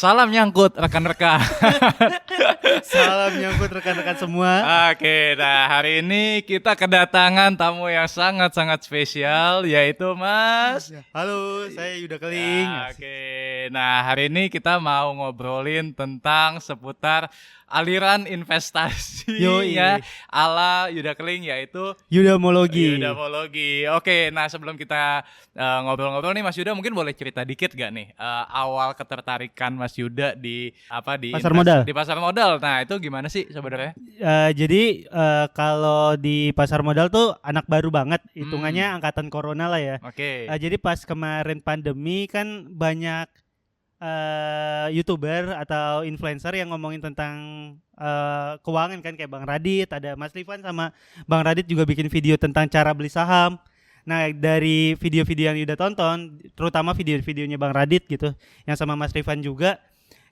Salam nyangkut rekan-rekan. Salam nyangkut rekan-rekan semua. Oke, nah hari ini kita kedatangan tamu yang sangat-sangat spesial, yaitu Mas. Halo, saya Yuda Keling. Oke, nah hari ini kita mau ngobrolin tentang seputar aliran investasi ya ala Yuda Keling, yaitu Yudamologi. Oke, nah sebelum kita ngobrol-ngobrol nih Mas Yuda, mungkin boleh cerita dikit gak nih awal ketertarikan Mas Yuda di Pasar modal. Di pasar modal. Nah, itu gimana sih sebenarnya? Jadi kalau di pasar modal tuh anak baru banget, hitungannya angkatan corona lah ya. Oke. Jadi pas kemarin pandemi kan banyak YouTuber atau influencer yang ngomongin tentang keuangan kan, kayak Bang Radit, ada Mas Rifan sama Bang Radit juga bikin video tentang cara beli saham. Nah, dari video-video yang udah tonton, terutama video-videonya Bang Radit gitu, yang sama Mas Rifan juga,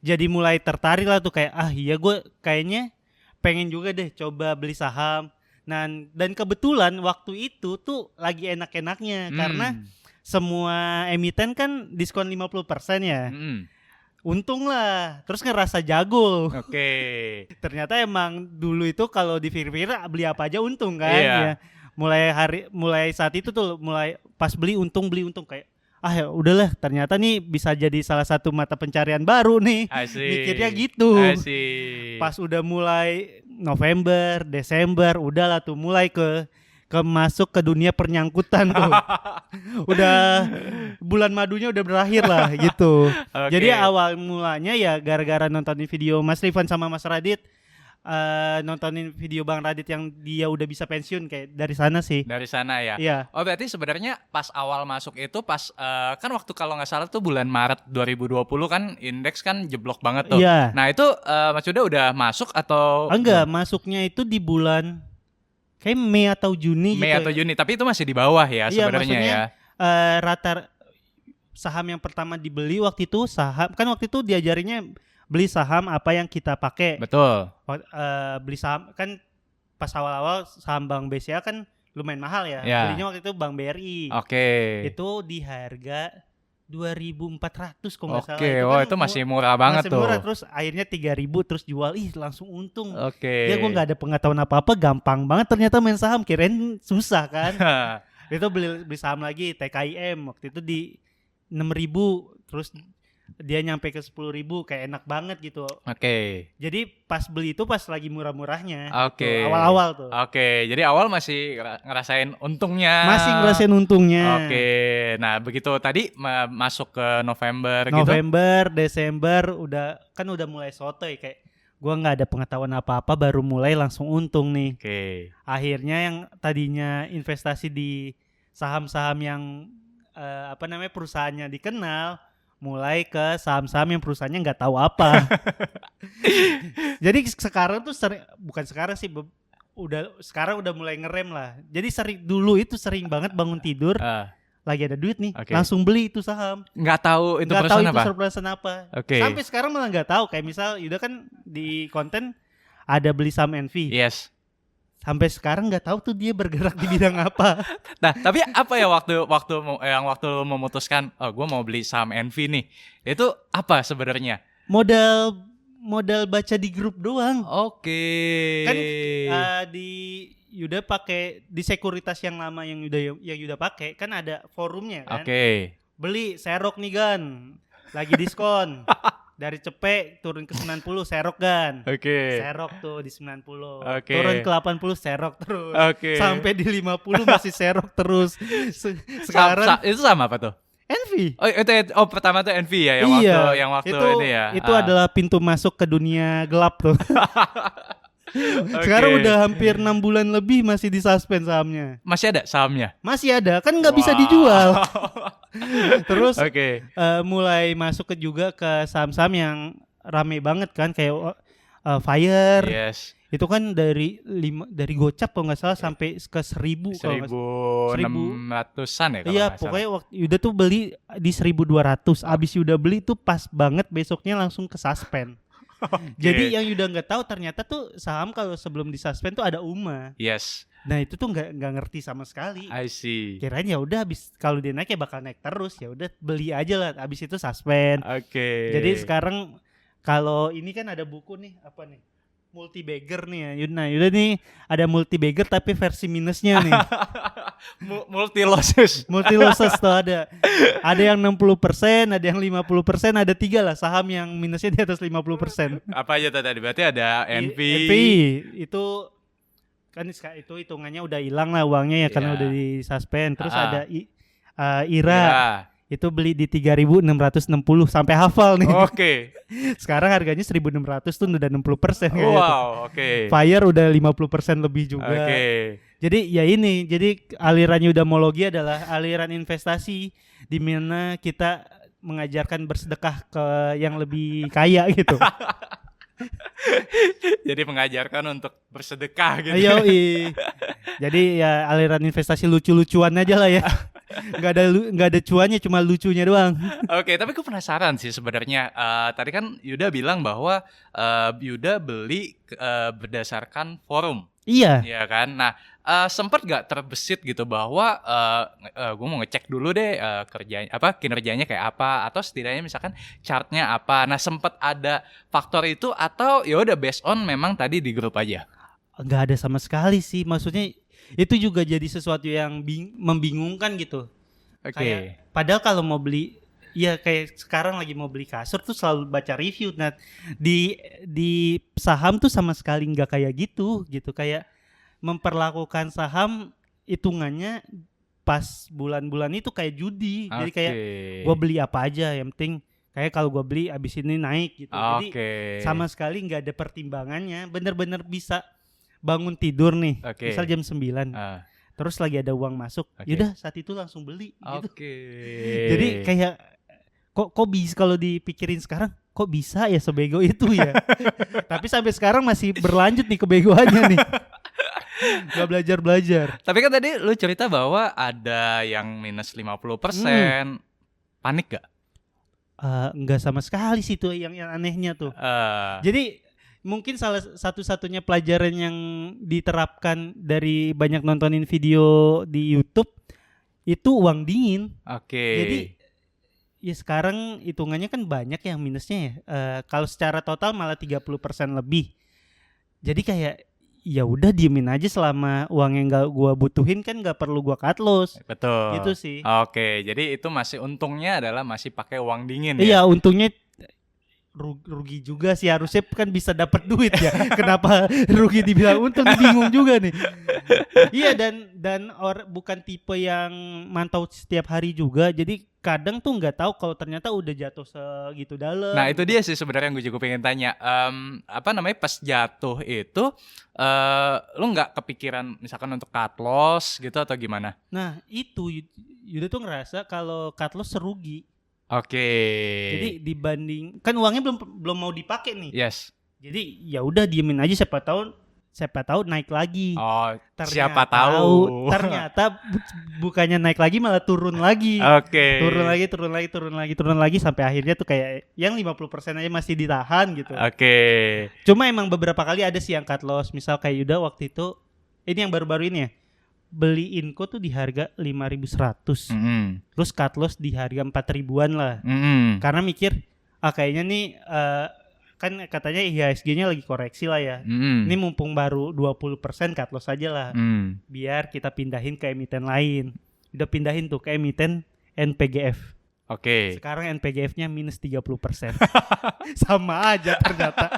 jadi mulai tertarik lah tuh, kayak iya gue kayaknya pengen juga deh coba beli saham. Nah, dan kebetulan waktu itu tuh lagi enak-enaknya karena semua emiten kan diskon 50% ya. Untung lah, terus ngerasa jago. Oke. Ternyata emang dulu itu kalau dipikir-pikir beli apa aja untung kan. Iya. Ya. Mulai saat itu tuh mulai pas beli untung kayak ya udahlah, ternyata nih bisa jadi salah satu mata pencarian baru nih. Mikirnya gitu. Pas udah mulai November, Desember, udahlah tuh mulai ke masuk ke dunia pernyangkutan tuh. Udah bulan madunya udah berakhir lah gitu. Okay. Jadi awal mulanya ya gara-gara nontonin video Mas Rifan sama Mas Radit, nontonin video Bang Radit yang dia udah bisa pensiun, kayak dari sana sih. Dari sana ya. Iya. Oh, berarti sebenarnya pas awal masuk itu pas kan waktu kalau nggak salah tuh bulan Maret 2020 kan indeks kan jeblok banget tuh. Iya. Nah itu Mas Yuda udah masuk atau? Enggak, masuknya itu di bulan kayak Mei atau Juni Mei gitu. atau Juni, tapi itu masih di bawah ya sebenarnya ya. Rata saham yang pertama dibeli waktu itu waktu itu diajarinnya beli saham apa yang kita pakai. Betul. Beli saham kan pas awal-awal saham Bank BCA kan lumayan mahal ya. Belinya waktu itu Bank BRI. Oke. Itu di harga 2.400 kalau nggak salah. Itu masih murah banget tuh. Masih murah, terus akhirnya 3.000 terus jual, langsung untung. Oke. Ya gue nggak ada pengetahuan apa-apa, gampang banget ternyata main saham, kirain susah kan. Itu beli saham lagi TKIM waktu itu di 6.000, terus dia nyampe ke 10.000, kayak enak banget gitu. Oke. Jadi pas beli itu pas lagi murah-murahnya. Oke. Tuh, awal-awal tuh. Oke, jadi awal masih ngerasain untungnya. Masih ngerasain untungnya. Oke. Nah, begitu tadi masuk ke November gitu. November, Desember udah mulai sotoy, kayak gua nggak ada pengetahuan apa-apa, baru mulai langsung untung nih. Oke. Akhirnya yang tadinya investasi di saham-saham yang perusahaannya dikenal, mulai ke saham-saham yang perusahaannya nggak tahu apa. Jadi sekarang tuh sekarang udah mulai ngerem lah. Jadi dulu itu sering banget bangun tidur, lagi ada duit nih, langsung beli itu saham. Nggak tahu itu perusahaan apa. Sampai sekarang malah nggak tahu. Kayak misal Yuda kan di konten ada beli saham Envy. Yes. Sampai sekarang nggak tahu tuh dia bergerak di bidang apa. Nah, tapi apa ya waktu lu memutuskan, gue mau beli saham Envy nih, itu apa sebenarnya? Modal baca di grup doang. Oke. Kan di Yuda pakai di sekuritas yang lama yang Yuda pakai kan ada forumnya kan. Oke. Beli serok nih Gan, lagi diskon. Dari cepet turun ke 90 serok Gan. Serok tuh di 90. Turun ke 80 serok terus. Sampai di 50 masih serok terus. Sekarang itu sama apa tuh? Envy. Pertama tuh Envy ya yang waktu itu, ini ya. Itu adalah pintu masuk ke dunia gelap tuh. Sekarang udah hampir 6 bulan lebih masih disuspend sahamnya. Masih ada sahamnya? Masih ada, kan nggak bisa dijual. Terus mulai masuk juga ke saham-saham yang rame banget kan, kayak Fire. Yes. Itu kan dari gocap kalau nggak salah sampai ke 1.000 1.600-an ya kalau iya, pokoknya waktu Yuda tuh beli di 1.200. Abis Yuda beli tuh pas banget besoknya langsung ke suspend. Jadi yang Yuda nggak tahu ternyata tuh saham kalau sebelum disuspend tuh ada UMA. Yes. Nah itu tuh nggak ngerti sama sekali. I see. Kirain ya udah habis kalau dia naik ya bakal naik terus, ya udah beli aja lah. Habis itu suspend. Oke. Jadi sekarang kalau ini kan ada buku nih apa nih? Multi bagger nih ya. Nah, Yuda nih ada multi bagger tapi versi minusnya nih. Multi losses. Multi losses tuh ada. Ada yang 60%, ada yang 50%, ada 3 lah saham yang minusnya di atas 50%. Apa aja tadi? Berarti ada NV. NV itu kan itu hitungannya udah hilang lah uangnya ya karena udah disuspend. Terus ada IRA. Itu beli di 3.660 sampai hafal nih. Oke. Sekarang harganya 1.600 tuh udah 60%. Wow, oke. Fire udah 50% lebih juga. Oke. Jadi ya ini, jadi aliran Yudamologi adalah aliran investasi di mana kita mengajarkan bersedekah ke yang lebih kaya gitu. Jadi mengajarkan untuk bersedekah gitu. Ayo, jadi ya aliran investasi lucu-lucuan aja lah ya. Nggak ada cuannya, cuma lucunya doang. Oke, tapi gue penasaran sih sebenarnya. Tadi kan Yuda bilang bahwa Yuda beli berdasarkan forum. Iya. Iya kan. Nah, sempat gak terbesit gitu bahwa gue mau ngecek dulu deh kinerjanya kayak apa, atau setidaknya misalkan chartnya apa. Nah, sempat ada faktor itu atau ya udah based on memang tadi di grup aja? Nggak ada sama sekali sih. Maksudnya itu juga jadi sesuatu yang membingungkan gitu. Oke. Kayak, padahal kalau mau beli, ya kayak sekarang lagi mau beli kasur tuh selalu baca review. Nah di saham tuh sama sekali nggak kayak gitu. Kayak memperlakukan saham hitungannya pas bulan-bulan itu kayak judi. Jadi kayak gue beli apa aja, yang penting kayak kalau gue beli abis ini naik gitu. Jadi sama sekali nggak ada pertimbangannya. Bener-bener bisa bangun tidur nih, misal jam 9, terus lagi ada uang masuk, yaudah saat itu langsung beli gitu. Jadi kayak kok bisa, kalau dipikirin sekarang kok bisa ya sebego itu ya. Tapi sampai sekarang masih berlanjut nih kebegoannya nih. Gak belajar. Tapi kan tadi lu cerita bahwa ada yang minus 50%. Panik gak? Enggak sama sekali sih tuh yang anehnya tuh. Jadi mungkin salah satu-satunya pelajaran yang diterapkan dari banyak nontonin video di YouTube itu uang dingin. Jadi ya sekarang hitungannya kan banyak yang minusnya ya. Kalau secara total malah 30% lebih. Jadi kayak ya udah diemin aja selama uang yang gak gua butuhin, kan gak perlu gua cut loss. Betul. Gitu sih. Oke, jadi itu masih untungnya adalah masih pakai uang dingin ya. Iya, untungnya rugi juga sih, harusnya kan bisa dapat duit ya. Kenapa rugi dibilang untung, bingung juga nih. Iya, dan bukan tipe yang mantau setiap hari juga, jadi kadang tuh nggak tahu kalau ternyata udah jatuh segitu dalam. Nah itu dia sih sebenarnya yang gue juga pengen tanya. Pas jatuh itu lu nggak kepikiran misalkan untuk cut loss gitu atau gimana? Nah itu Yuda tuh ngerasa kalau cut loss serugi. Jadi dibanding kan uangnya belum mau dipakai nih. Yes. Jadi ya udah diemin aja, siapa tahu naik lagi. Siapa tahu. Ternyata bukannya naik lagi malah turun lagi. Turun lagi sampai akhirnya tuh kayak yang 50% aja masih ditahan gitu. Cuma emang beberapa kali ada sih yang cut loss. Misal kayak Yuda waktu itu, ini yang baru-baru ini ya, beli Inco tuh di harga 5.100. Terus cut loss di harga 4.000-an lah. Karena mikir kayaknya nih kan katanya IHSG-nya lagi koreksi lah ya. Ini mumpung baru 20% cut loss aja lah. Biar kita pindahin ke emiten lain. Udah pindahin tuh ke emiten NPGF. Sekarang NPGF-nya minus 30%. Sama aja ternyata.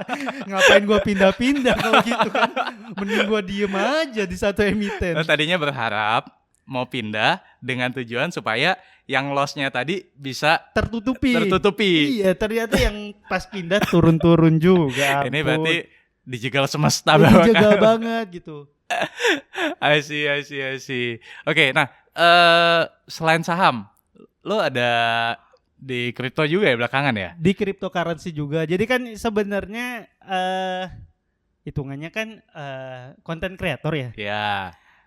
Ngapain gua pindah-pindah kalau gitu kan. Mending gua diem aja di satu emiten. Tadinya berharap mau pindah dengan tujuan supaya yang loss-nya tadi bisa tertutupi. Iya, ternyata yang pas pindah turun-turun juga. Ini berarti dijegal semesta banget. Dijegal banget gitu. I see. Oke, nah selain saham, lo ada di kripto juga ya belakangan ya? Di cryptocurrency juga. Jadi kan sebenarnya hitungannya kan content creator ya. Iya.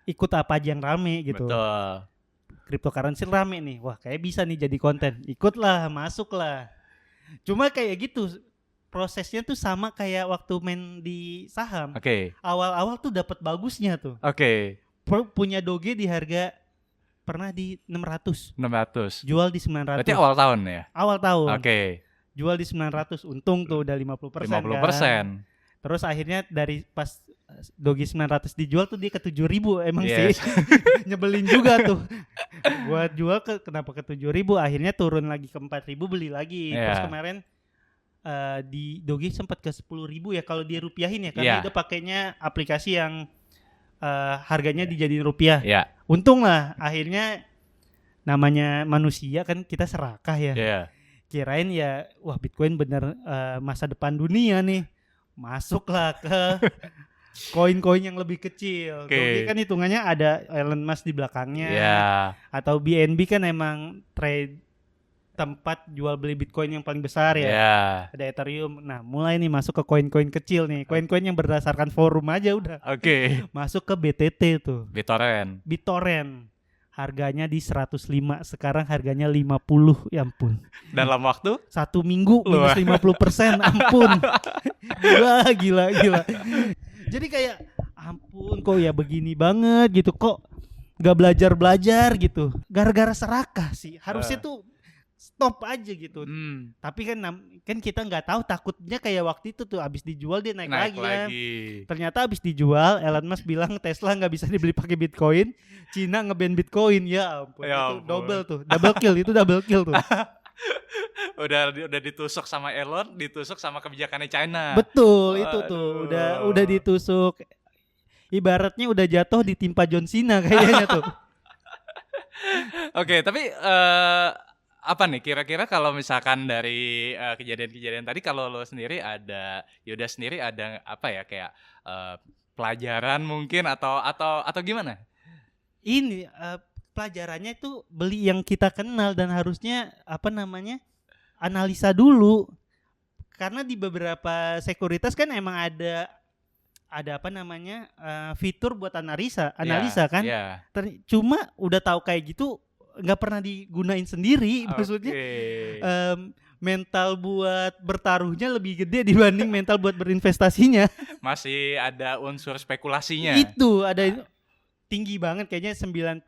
Ikut apa aja yang rame gitu. Betul. Cryptocurrency rame nih. Wah, kayak bisa nih jadi konten. Ikutlah, masuklah. Cuma kayak gitu. prosesnya tuh sama kayak waktu main di saham. Oke. Awal-awal tuh dapat bagusnya tuh. Oke. Punya doge di harga pernah di 600, 600. jual di 900. Berarti awal tahun ya? Awal tahun. Oke. Jual di 900, untung tuh udah 50%. 50%. Kan. Terus akhirnya dari pas doge 900 dijual tuh dia ke 7.000 emang sih. Nyebelin juga tuh. Buat jual kenapa ke 7.000, akhirnya turun lagi ke 4.000, beli lagi. Terus kemarin di doge sempat ke 10.000 ya kalau dirupiahin ya, karena udah pakainya aplikasi yang harganya dijadiin rupiah. Untung lah, akhirnya namanya manusia kan kita serakah ya. Kirain ya wah Bitcoin bener masa depan dunia nih. Masuklah ke koin-koin yang lebih kecil. Doge kan hitungannya ada Elon Musk di belakangnya. Atau BNB kan emang trade tempat jual beli Bitcoin yang paling besar ya. Ada Ethereum. Nah, mulai nih masuk ke koin-koin kecil nih. Koin-koin yang berdasarkan forum aja udah. Masuk ke BTT tuh. BitTorrent. Harganya di 105, sekarang harganya 50, ya ampun. Dalam waktu? 1 minggu minus 50%, ampun. Gila. Jadi kayak ampun kok ya begini banget gitu, kok gak belajar gitu. Gara-gara serakah sih, harusnya tuh stop aja gitu. Tapi kan kita nggak tahu, takutnya kayak waktu itu tuh abis dijual dia naik lagi. Kan. Ternyata abis dijual Elon Musk bilang Tesla nggak bisa dibeli pakai Bitcoin, Cina nge-ban Bitcoin. Ya ampun, itu double kill tuh. udah ditusuk sama Elon, ditusuk sama kebijakannya China. Betul, itu tuh udah ditusuk. Ibaratnya udah jatuh ditimpa John Cena kayaknya tuh. Oke, tapi apa nih kira-kira kalau misalkan dari kejadian-kejadian tadi, kalau lo sendiri ada, Yuda sendiri ada apa ya, kayak pelajaran mungkin atau gimana? Ini pelajarannya itu beli yang kita kenal dan harusnya analisa dulu, karena di beberapa sekuritas kan emang ada fitur buat analisa kan. Cuma udah tahu kayak gitu nggak pernah digunain sendiri. Maksudnya mental buat bertaruhnya lebih gede dibanding mental buat berinvestasinya. Masih ada unsur spekulasinya. Itu ada tinggi banget kayaknya, 90/10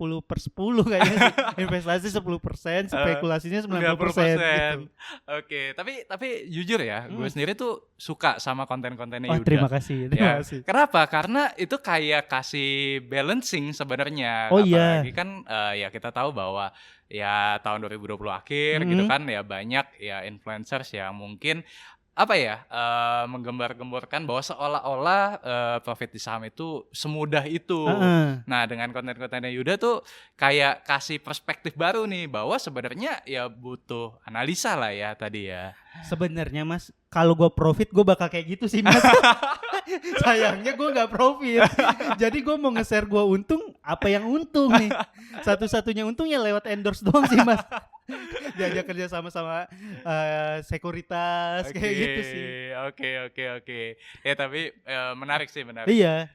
kayaknya. Investasi 10%, spekulasinya 90%. Gitu. Oke, tapi jujur ya, gue sendiri tuh suka sama konten-kontennya Yuda. Terima kasih. Kenapa? Karena itu kayak kasih balancing sebenarnya. Apalagi kan ya kita tahu bahwa ya tahun 2020 akhir gitu kan, ya banyak ya influencers yang mungkin menggembar-gemborkan bahwa seolah-olah profit di saham itu semudah itu. Nah, dengan konten-kontennya Yuda tuh kayak kasih perspektif baru nih, bahwa sebenarnya ya butuh analisa lah ya tadi ya. Sebenarnya Mas, kalau gue profit gue bakal kayak gitu sih Mas. Sayangnya gue gak profit. Jadi gue mau nge-share gue untung, apa yang untung nih. Satu-satunya untungnya lewat endorse doang sih Mas. Diajak kerja sama sekuritas kayak gitu sih. Oke. Ya tapi menarik sih. Iya.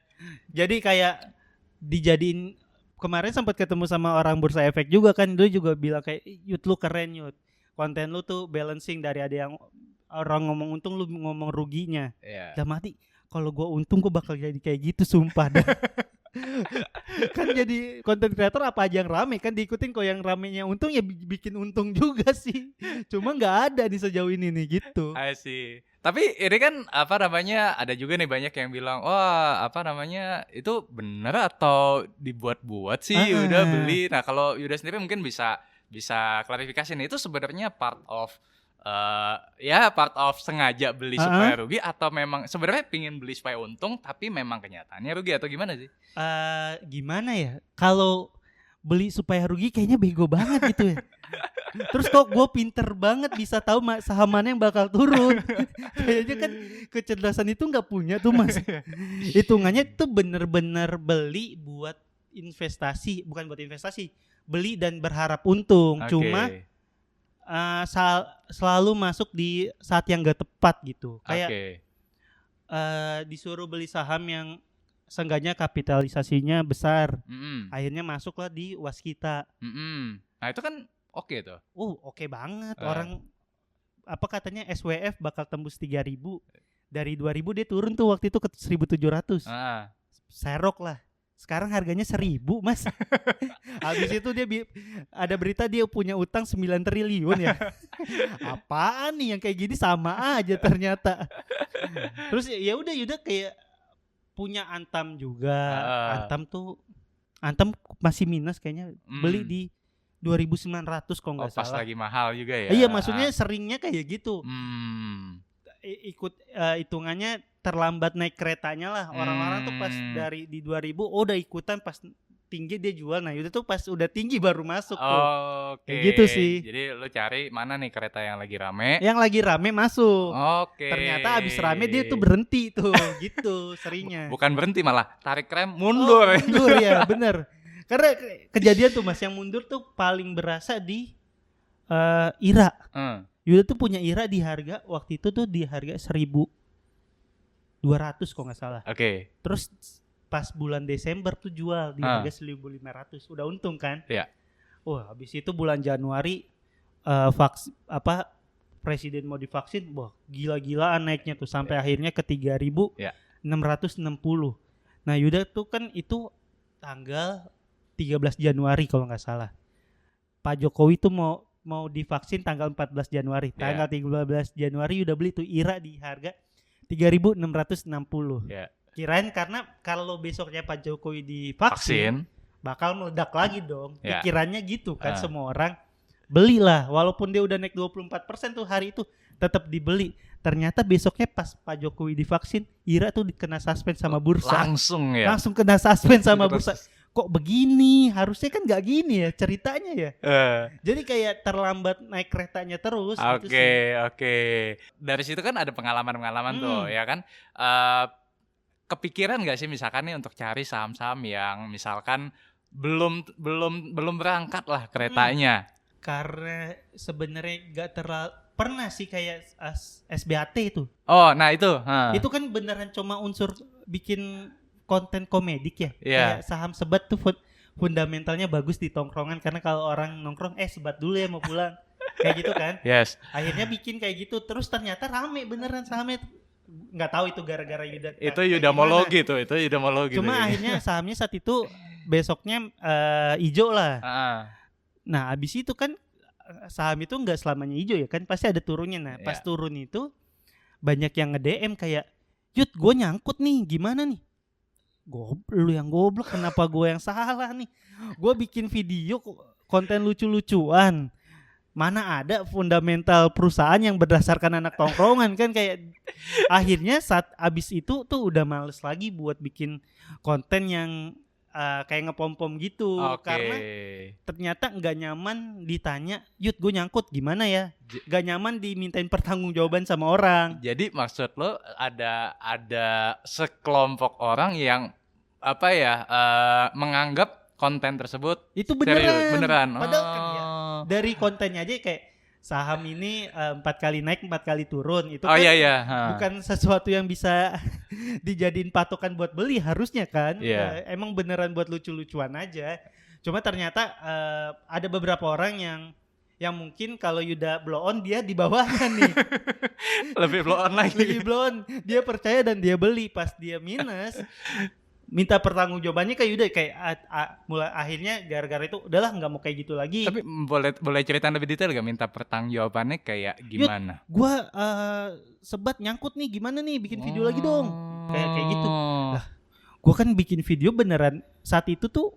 Jadi kayak dijadiin, kemarin sempat ketemu sama orang Bursa Efek juga kan, dia juga bilang kayak Yud lu keren Yud. Konten lu tuh balancing, dari ada yang orang ngomong untung lu ngomong ruginya. Udah mati. Kalau gue untung gue bakal jadi kayak gitu sumpah dah. Kan jadi konten kreator apa aja yang rame kan diikutin, kok yang ramenya untung ya bikin untung juga sih. Cuma nggak ada nih sejauh ini nih gitu. I see. Tapi ini kan ada juga nih banyak yang bilang wah itu bener atau dibuat-buat sih udah beli. Nah kalau Yuda sendiri mungkin bisa klarifikasi nih, itu sebenarnya part of sengaja beli supaya rugi, atau memang sebenarnya pingin beli supaya untung tapi memang kenyataannya rugi, atau gimana sih? Gimana ya, kalau beli supaya rugi kayaknya bego banget gitu ya. Terus kok gue pinter banget bisa tahu saham mana yang bakal turun. Kayaknya kan kecerdasan itu nggak punya tuh Mas. Hitungannya tuh bener-bener beli buat investasi, bukan buat investasi, beli dan berharap untung. Cuma selalu masuk di saat yang gak tepat gitu. Kayak disuruh beli saham yang seenggaknya kapitalisasinya besar. Akhirnya masuklah di Waskita. Nah itu kan oke tuh. Oke banget. Orang apa katanya SWF bakal tembus 3.000. Dari 2.000 dia turun tuh waktu itu ke 1.700. Serok lah. Sekarang harganya 1.000, Mas. Habis itu dia ada berita dia punya utang 9 triliun ya. Apaan nih yang kayak gini sama aja ternyata. Terus ya udah kayak punya Antam juga. Antam masih minus kayaknya. Beli di 2.900 kalau nggak pas salah. lagi mahal juga ya. Iya, maksudnya seringnya kayak gitu. Ikut hitungannya terlambat naik keretanya lah. Orang-orang tuh pas dari di 2.000 udah ikutan, pas tinggi dia jual. Nah itu tuh pas udah tinggi baru masuk tuh. Kayak gitu sih. Jadi lu cari mana nih kereta yang lagi rame. Yang lagi rame masuk. Oke. Ternyata abis rame dia tuh berhenti tuh. Gitu seringnya. Bukan berhenti, malah tarik rem mundur. Mundur ya bener. Karena kejadian tuh Mas, yang mundur tuh paling berasa di Ira. Yuda tuh punya Ira di harga waktu itu tuh di harga 1.200 kalau nggak salah. Oke. Terus pas bulan Desember tuh jual di harga 1.500. Udah untung kan? Iya. Wah, habis itu bulan Januari presiden mau divaksin, wah gila-gilaan naiknya tuh sampai akhirnya ke 3.660. Nah, Yuda tuh kan itu tanggal 13 Januari kalau nggak salah. Pak Jokowi tuh mau divaksin tanggal 14 Januari. Tanggal 13 Januari udah beli tuh Ira di harga 3.660. Kirain karena kalau besoknya Pak Jokowi divaksin bakal meledak lagi dong. Pikirannya gitu kan, semua orang belilah. Walaupun dia udah naik 24% tuh hari itu tetap dibeli. Ternyata besoknya pas Pak Jokowi divaksin, Ira tuh kena suspend sama bursa. Langsung kena suspend sama bursa. Kok begini? Harusnya kan nggak gini ya ceritanya ya. Jadi kayak terlambat naik keretanya terus. Oke. Dari situ kan ada pengalaman tuh, ya kan. Kepikiran nggak sih misalkan nih untuk cari saham-saham yang misalkan belum berangkat lah keretanya? Karena sebenarnya nggak pernah sih kayak SBAT itu. Oh, nah itu. Itu kan beneran cuma unsur bikin konten komedik ya. Kayak saham sebat tuh fundamentalnya bagus di tongkrongan, karena kalau orang nongkrong sebat dulu ya mau pulang. Kayak gitu kan. Yes. Akhirnya bikin kayak gitu, terus ternyata rame beneran sahamnya. Nggak tahu itu gara-gara Yuda. Itu Yudamologi tuh, itu Yudamologi. Cuma akhirnya sahamnya saat itu besoknya hijau lah. Nah, abis itu kan saham itu nggak selamanya hijau ya kan, pasti ada turunnya. Nah, pas turun itu banyak yang nge-DM kayak, "Yud, gue nyangkut nih, gimana nih?" Lu yang goblok, kenapa gue yang salah nih? Gue bikin video konten lucu-lucuan, mana ada fundamental perusahaan yang berdasarkan anak tongkrongan kan. Kayak akhirnya saat abis itu tuh udah males lagi buat bikin konten yang kayak ngepom-pom gitu. Karena ternyata nggak nyaman ditanya, "Yud, gue nyangkut gimana ya?" Nggak nyaman dimintain pertanggungjawaban sama orang. Jadi maksud lo ada sekelompok orang yang menganggap konten tersebut itu beneran. Padahal kan ya dari kontennya aja kayak saham ini 4 kali naik 4 kali turun, itu kan bukan sesuatu yang bisa dijadiin patokan buat beli harusnya kan. Emang beneran buat lucu-lucuan aja. Cuma ternyata ada beberapa orang yang mungkin kalau Yuda blow on dia di bawahnya nih. Lebih blow on lagi. Lebih blow on. Dia percaya dan dia beli. Pas dia minus, minta pertanggungjawabannya ke Yuda kayak mulai akhirnya gara-gara itu udahlah nggak mau kayak gitu lagi. Tapi boleh cerita lebih detail gak minta pertanggungjawabannya kayak gimana? Gua sebat nyangkut nih, gimana nih, bikin video lagi dong. Kayak gitu. Lah, gua kan bikin video beneran saat itu tuh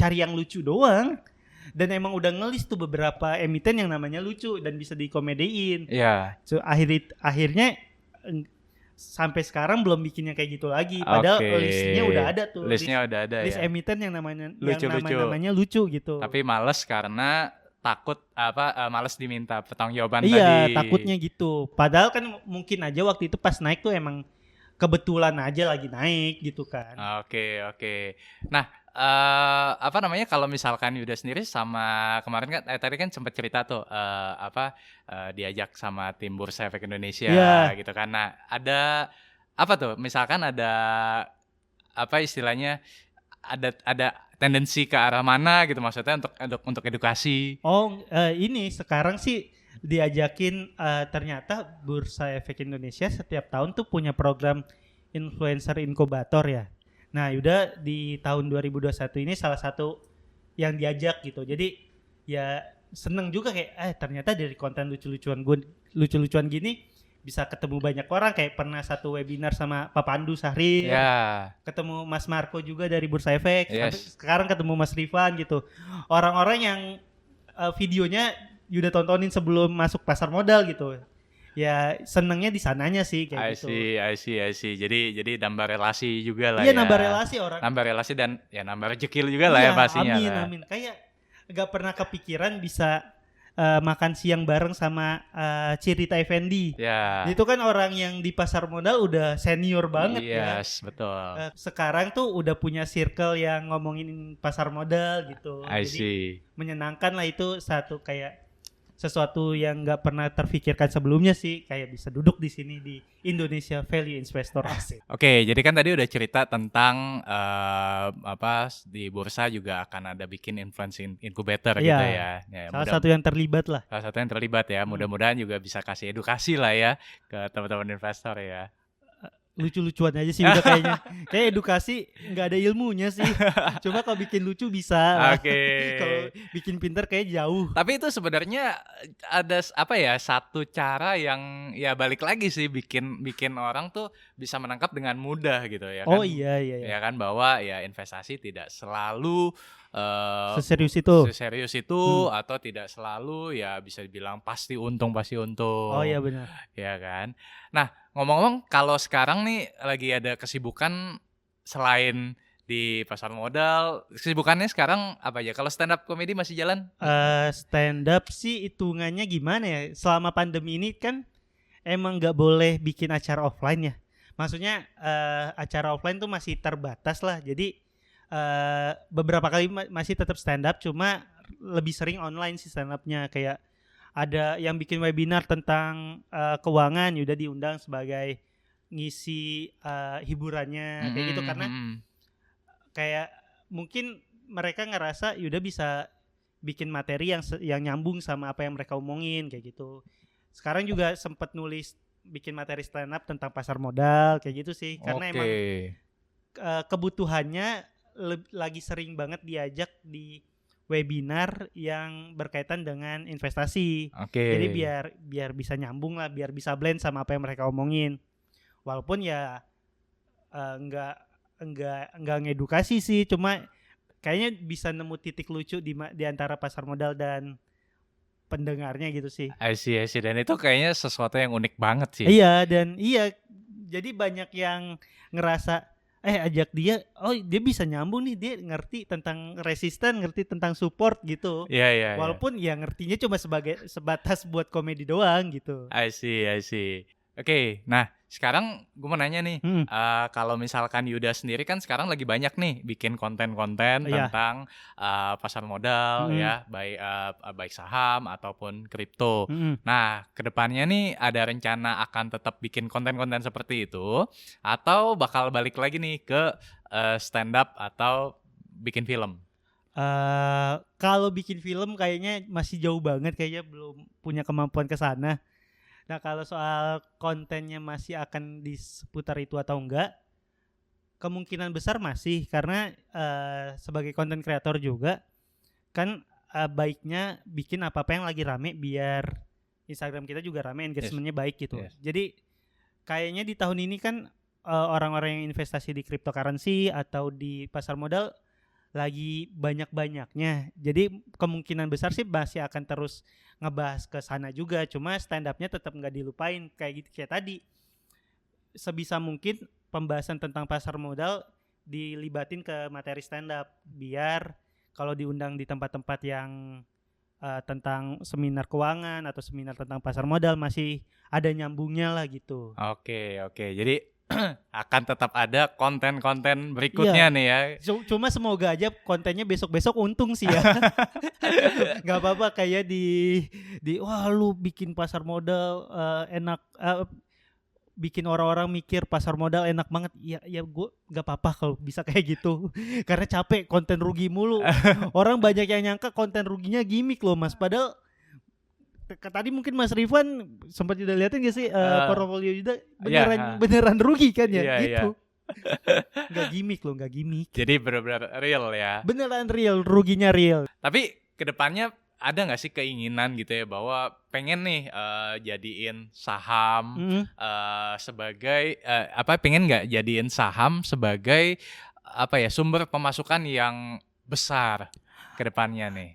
cari yang lucu doang. Dan emang udah ngelis tuh beberapa emiten yang namanya lucu dan bisa dikomedein. So, akhirnya sampai sekarang belum bikin yang kayak gitu lagi. Padahal listnya udah ada tuh. Listnya udah ada list ya. emiten yang namanya lucu gitu. Tapi males karena takut males diminta pertanggungjawaban tadi. Iya, takutnya gitu. Padahal kan mungkin aja waktu itu pas naik tuh emang kebetulan aja lagi naik gitu kan. Oke. Nah, kalau misalkan Yuda sendiri sama kemarin kan tadi kan sempat cerita tuh diajak sama tim Bursa Efek Indonesia gitu kan. Nah, ada apa tuh? Misalkan ada istilahnya ada tendensi ke arah mana gitu maksudnya untuk edukasi. Ini sekarang sih diajakin ternyata Bursa Efek Indonesia setiap tahun tuh punya program influencer inkubator ya. Nah, Yuda di tahun 2021 ini salah satu yang diajak gitu. Jadi ya seneng juga kayak ternyata dari konten lucu-lucuan gini bisa ketemu banyak orang, kayak pernah satu webinar sama Pak Pandu Sahrir, ketemu Mas Marco juga dari Bursa Efek, sekarang ketemu Mas Rifan gitu. Orang-orang yang videonya Yuda tontonin sebelum masuk pasar modal gitu. Ya senengnya di sananya sih kayak gitu. I see. Jadi nambah relasi juga lah ya. ya. Iya, nambah relasi orang. Nambah relasi dan ya nambah rezeki juga lah ya pastinya. Amin. Kayak gak pernah kepikiran bisa makan siang bareng sama Cirita Effendi. Ya. Itu kan orang yang di pasar modal udah senior banget ya. Yes, betul. Sekarang tuh udah punya circle yang ngomongin pasar modal gitu. Jadi menyenangkan lah, itu satu kayak sesuatu yang nggak pernah terfikirkan sebelumnya sih, kayak bisa duduk di sini di Indonesia Value Investor Asset. Oke, jadi kan tadi udah cerita tentang di bursa juga akan ada bikin influence incubator gitu ya. Salah satu yang terlibat lah. Salah satu yang terlibat ya. Mudah-mudahan juga bisa kasih edukasi lah ya ke teman-teman investor ya. Lucu-lucuan aja sih udah kayaknya. Kayak edukasi nggak ada ilmunya sih. Cuma kalau bikin lucu bisa. Kalau bikin pinter kayak jauh. Tapi itu sebenarnya ada satu cara yang ya balik lagi sih bikin orang tuh bisa menangkap dengan mudah gitu ya kan. Oh iya. Ya kan, bahwa ya investasi tidak selalu seserius itu atau tidak selalu ya bisa dibilang pasti untung. Oh iya benar. Ya kan. Nah, ngomong-ngomong, kalau sekarang nih lagi ada kesibukan selain di pasar modal, kesibukannya sekarang apa aja? Kalau stand up comedy masih jalan? Stand up sih hitungannya gimana ya? Selama pandemi ini kan emang nggak boleh bikin acara offline ya. Maksudnya acara offline tuh masih terbatas lah. Jadi beberapa kali masih tetap stand up, cuma lebih sering online sih stand up-nya. Kayak ada yang bikin webinar tentang keuangan, udah diundang sebagai ngisi hiburannya kayak gitu, karena kayak mungkin mereka ngerasa udah bisa bikin materi yang nyambung sama apa yang mereka omongin kayak gitu. Sekarang juga sempat nulis bikin materi stand up tentang pasar modal kayak gitu sih, karena emang kebutuhannya lagi sering banget diajak di webinar yang berkaitan dengan investasi. Jadi biar bisa nyambung lah, biar bisa blend sama apa yang mereka omongin. Walaupun ya enggak ngedukasi sih, cuma kayaknya bisa nemu titik lucu di antara pasar modal dan pendengarnya gitu sih. I see. Dan itu kayaknya sesuatu yang unik banget sih. Iya, jadi banyak yang ngerasa ajak dia, dia bisa nyambung nih, dia ngerti tentang resisten, ngerti tentang support gitu. Iya. Walaupun ya ngertinya cuma sebatas buat komedi doang gitu. I see. Oke, nah sekarang gue mau nanya nih, kalau misalkan Yuda sendiri kan sekarang lagi banyak nih bikin konten-konten tentang pasar modal ya, baik saham ataupun kripto. Nah, kedepannya nih ada rencana akan tetap bikin konten-konten seperti itu, atau bakal balik lagi nih ke stand up atau bikin film? Kalau bikin film kayaknya masih jauh banget, kayaknya belum punya kemampuan ke sana. Nah, kalau soal kontennya masih akan di seputar itu atau enggak, kemungkinan besar masih, karena sebagai konten kreator juga kan baiknya bikin apa-apa yang lagi rame biar Instagram kita juga rame, engagement-nya baik gitu. Jadi kayaknya di tahun ini kan orang-orang yang investasi di cryptocurrency atau di pasar modal lagi banyak-banyaknya. Jadi kemungkinan besar sih masih akan terus ngebahas ke sana juga. Cuma stand up-nya tetap nggak dilupain kayak tadi. Sebisa mungkin pembahasan tentang pasar modal dilibatin ke materi stand up, biar kalau diundang di tempat-tempat yang tentang seminar keuangan atau seminar tentang pasar modal masih ada nyambungnya lah gitu. Oke. Jadi akan tetap ada konten-konten berikutnya nih ya. Cuma semoga aja kontennya besok-besok untung sih ya. Gak apa-apa kayak di wah lu bikin pasar modal enak, bikin orang-orang mikir pasar modal enak banget. Ya gue gak apa-apa kalau bisa kayak gitu. Karena capek konten rugi mulu. Orang banyak yang nyangka konten ruginya gimmick loh Mas, padahal tadi mungkin Mas Rifan sempat udah liatin gak sih portofolio Yuda iya, beneran rugi kan ya iya, gitu. Nggak gimmick loh, nggak gimmick. Jadi benar-benar real ya. Beneran real, ruginya real. Tapi kedepannya ada nggak sih keinginan gitu ya bahwa pengen nih jadiin saham sebagai pengen nggak jadiin saham sebagai sumber pemasukan yang besar kedepannya nih?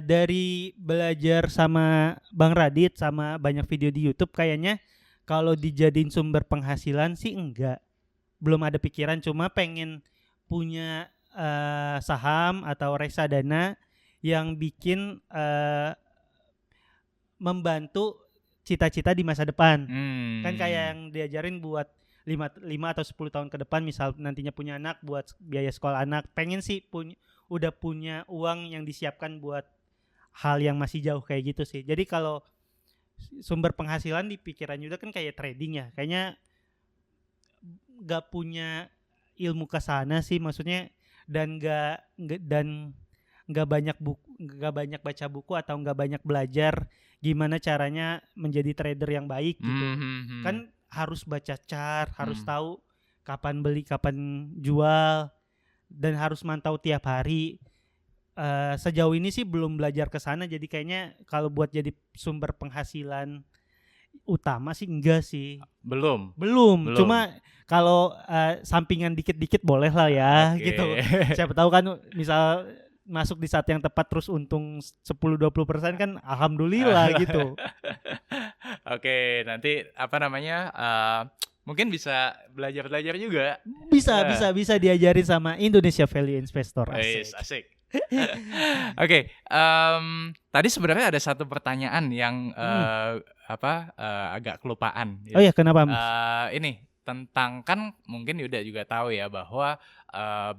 Dari belajar sama Bang Radit sama banyak video di YouTube kayaknya kalau dijadiin sumber penghasilan sih enggak. Belum ada pikiran, cuma pengen punya saham atau reksadana yang bikin membantu cita-cita di masa depan. Kan kayak yang diajarin buat 5 atau 10 tahun ke depan, misal nantinya punya anak, buat biaya sekolah anak, pengen sih udah punya uang yang disiapkan buat hal yang masih jauh kayak gitu sih. Jadi kalau sumber penghasilan di pikiran Yuda kan kayak trading ya, kayaknya gak punya ilmu ke sana sih, maksudnya, dan gak banyak baca buku atau gak banyak belajar gimana caranya menjadi trader yang baik gitu. Kan harus baca chart, harus tahu kapan beli, kapan jual, dan harus mantau tiap hari. Sejauh ini sih belum belajar ke sana, jadi kayaknya kalau buat jadi sumber penghasilan utama sih enggak sih. Belum. Cuma kalau sampingan dikit-dikit boleh lah ya, gitu. Siapa tahu kan misal masuk di saat yang tepat terus untung 10-20% kan alhamdulillah gitu. Oke, nanti mungkin bisa belajar juga. Bisa diajarin sama Indonesia Value Investor. Asik. Oke, tadi sebenarnya ada satu pertanyaan yang agak kelupaan. Oh ya, kenapa? Ini tentang, kan mungkin Yuda juga tahu ya bahwa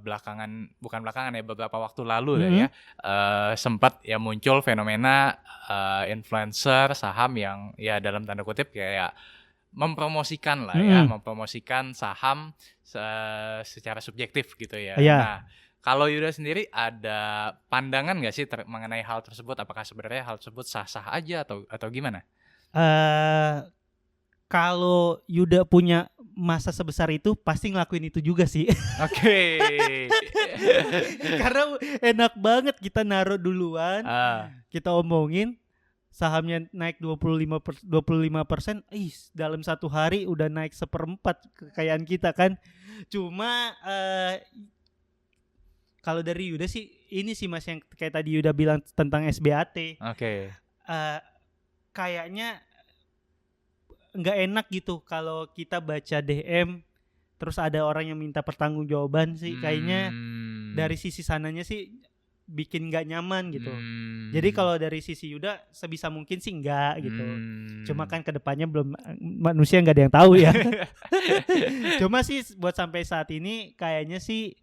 beberapa waktu lalu ya sempat ya muncul fenomena influencer saham yang ya dalam tanda kutip kayak mempromosikan saham secara subjektif gitu ya. Nah, kalau Yuda sendiri ada pandangan nggak sih mengenai hal tersebut? Apakah sebenarnya hal tersebut sah-sah aja atau gimana? Kalau Yuda punya masa sebesar itu pasti ngelakuin itu juga sih. Oke. Karena enak banget kita naruh duluan, kita omongin sahamnya naik 25%, dalam satu hari udah naik 1/4 kekayaan kita kan. Cuma kalau dari Yuda sih ini sih Mas yang kayak tadi Yuda bilang tentang SBAT. Oke. Kayaknya nggak enak gitu kalau kita baca DM terus ada orang yang minta pertanggungjawaban sih. Kayaknya dari sisi sananya sih bikin nggak nyaman gitu. Jadi kalau dari sisi Yuda sebisa mungkin sih enggak gitu. Cuma kan kedepannya belum, manusia nggak ada yang tahu ya. Cuma sih buat sampai saat ini kayaknya sih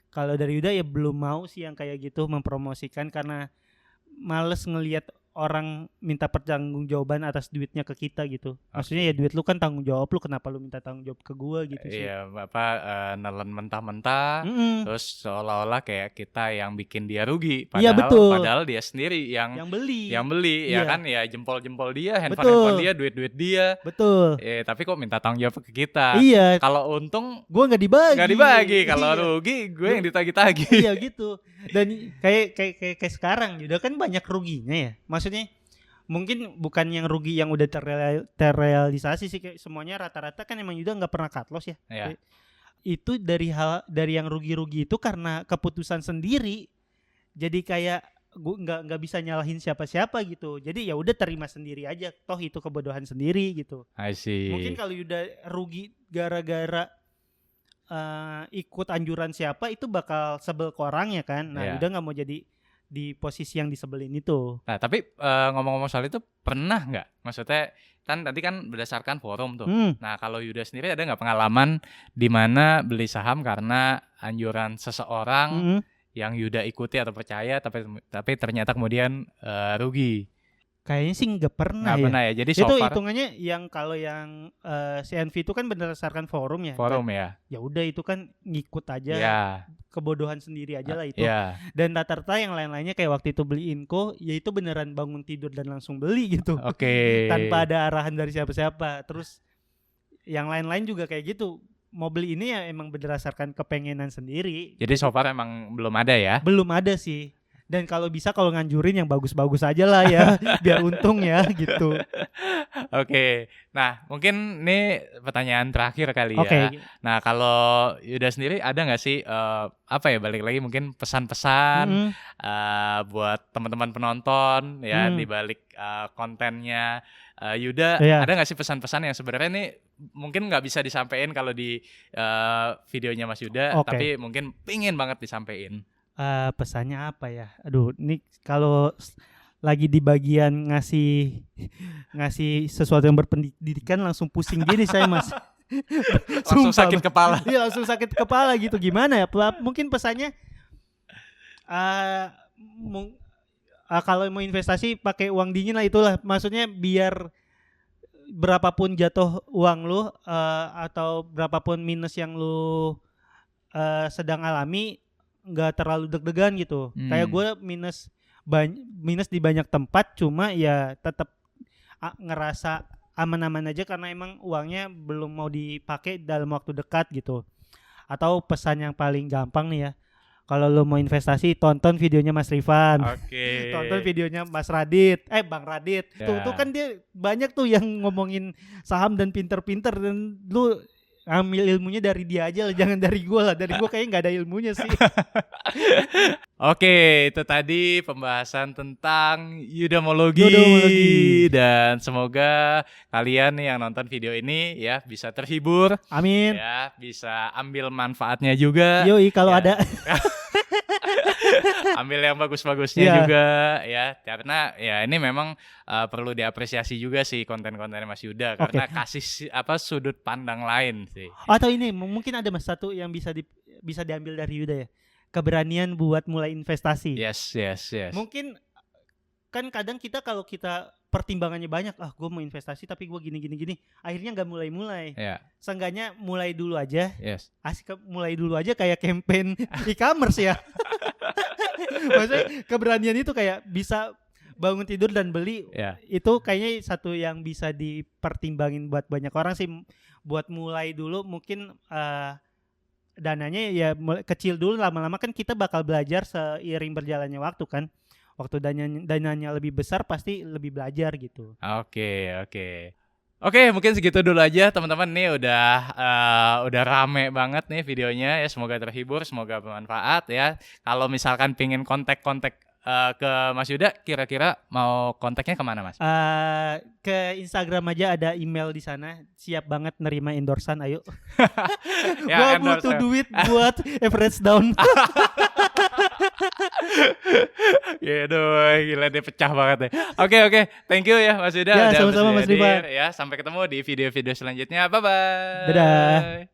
kalau dari Yuda ya belum mau sih yang kayak gitu mempromosikan, karena males ngelihat orang minta pertanggungjawaban atas duitnya ke kita gitu. Maksudnya ya duit lu kan tanggung jawab lu, kenapa lu minta tanggung jawab ke gua gitu sih. Iya, nelen mentah-mentah terus seolah-olah kayak kita yang bikin dia rugi, padahal dia sendiri yang beli ya kan, ya jempol-jempol dia, handphone dia, duit dia. Betul. Tapi kok minta tanggung jawab ke kita. Iya. Kalau untung gua nggak dibagi. Kalau rugi gue yang ditagi-tagi. Iya gitu. Dan kayak sekarang udah kan banyak ruginya ya. Maksudnya mungkin bukan yang rugi yang udah terrealisasi sih, kayak semuanya rata-rata kan emang udah nggak pernah cut loss ya. Yeah. Itu dari yang rugi-rugi itu karena keputusan sendiri. Jadi kayak gue nggak bisa nyalahin siapa-siapa gitu. Jadi ya udah terima sendiri aja. Toh itu kebodohan sendiri gitu. I see. Mungkin kalau udah rugi gara-gara ikut anjuran siapa, itu bakal sebel ke orangnya kan. Nah udah nggak mau jadi di posisi yang disebelin itu. Nah tapi ngomong-ngomong soal itu, pernah nggak, maksudnya kan tadi kan berdasarkan forum tuh. Nah kalau Yuda sendiri ada nggak pengalaman di mana beli saham karena anjuran seseorang yang Yuda ikuti atau percaya tapi ternyata kemudian rugi? Kayaknya sih nggak pernah Nggak ya. pernah ya. Jadi Itu so far hitungannya yang kalau yang CNV itu kan berdasarkan forum ya. forum ya. Ya udah itu kan ngikut aja, Ya. kebodohan sendiri aja lah itu. Ya. Dan rata-rata yang lain-lainnya kayak waktu itu beli Inco, ya itu beneran bangun tidur dan langsung beli gitu. Oke. Tanpa ada arahan dari siapa-siapa. Terus yang lain-lain juga kayak gitu. Mau beli ini ya emang berdasarkan kepengenan sendiri. Jadi so far emang belum ada ya. Belum ada sih. Dan kalau bisa kalau nganjurin yang bagus-bagus aja lah ya, biar untung ya gitu. Oke. Nah, mungkin ini pertanyaan terakhir kali Oke. ya. Nah, kalau Yuda sendiri ada nggak sih apa ya, balik lagi mungkin pesan-pesan Mm-mm. buat teman-teman penonton ya di balik kontennya Yuda, Iya. ada nggak sih pesan-pesan yang sebenarnya ini mungkin nggak bisa disampaikan kalau di videonya Mas Yuda, Oke. tapi mungkin pingin banget disampaikan. Pesannya apa ya? Aduh, ini kalau lagi di bagian ngasih sesuatu yang berpendidikan langsung pusing gini saya, Mas. Langsung Sumpah, sakit Bang. kepala. Iya, langsung sakit kepala gitu. Gimana ya? Mungkin pesannya kalau mau investasi pakai uang dingin lah, itulah. Maksudnya biar berapapun jatuh uang lu atau berapapun minus yang lu sedang alami, nggak terlalu deg-degan gitu. Kayak gue minus di banyak tempat, cuma ya tetap ngerasa aman-aman aja karena emang uangnya belum mau dipakai dalam waktu dekat gitu. Atau pesan yang paling gampang nih ya, kalau lo mau investasi tonton videonya Mas Rifan. Oke. Tonton videonya Mas Radit, Bang Radit. Ya. Tuh kan dia banyak tuh yang ngomongin saham dan pinter-pinter, dan lu ambil ilmunya dari dia aja lah, jangan dari gue lah. Dari gue kayaknya nggak ada ilmunya sih. Oke, itu tadi pembahasan tentang Udamologi. Udamologi. Dan semoga kalian nih yang nonton video ini ya bisa terhibur, Amin. ya bisa ambil manfaatnya juga. Yoi, kalau Ya. ada. Ambil yang bagus-bagusnya Iya. juga ya, karena ya ini memang perlu diapresiasi juga sih konten-konten Mas Yuda, karena kasih sudut pandang lain sih. Atau ini mungkin ada Mas satu yang bisa diambil dari Yuda ya. Keberanian buat mulai investasi. Yes. Mungkin kan kadang kalau kita pertimbangannya banyak, gue mau investasi tapi gue gini, akhirnya nggak mulai. Ya. Seenggaknya mulai dulu aja. Yes. Asik, mulai dulu aja kayak campaign e-commerce ya. Maksudnya keberanian itu kayak bisa bangun tidur dan beli. Ya. Itu kayaknya satu yang bisa dipertimbangin buat banyak orang sih. Buat mulai dulu mungkin dananya ya kecil dulu, lama-lama kan kita bakal belajar seiring berjalannya waktu kan. Waktu dananya lebih besar pasti lebih belajar gitu. Oke, mungkin segitu dulu aja teman-teman. Nih udah rame banget nih videonya ya. Semoga terhibur, semoga bermanfaat ya. Kalau misalkan pingin kontak ke Mas Yuda, kira-kira mau kontaknya kemana Mas? Ke Instagram aja, ada email di sana. Siap banget nerima endorsan, ayo. Ya, Gua butuh duit buat average down. Ya gila dia pecah banget deh. Oke, thank you ya Mas Yuda. Ya, udah sama-sama bersedia Mas Rifan. hadir, ya. Sampai ketemu di video-video selanjutnya. Bye-bye. Dadah.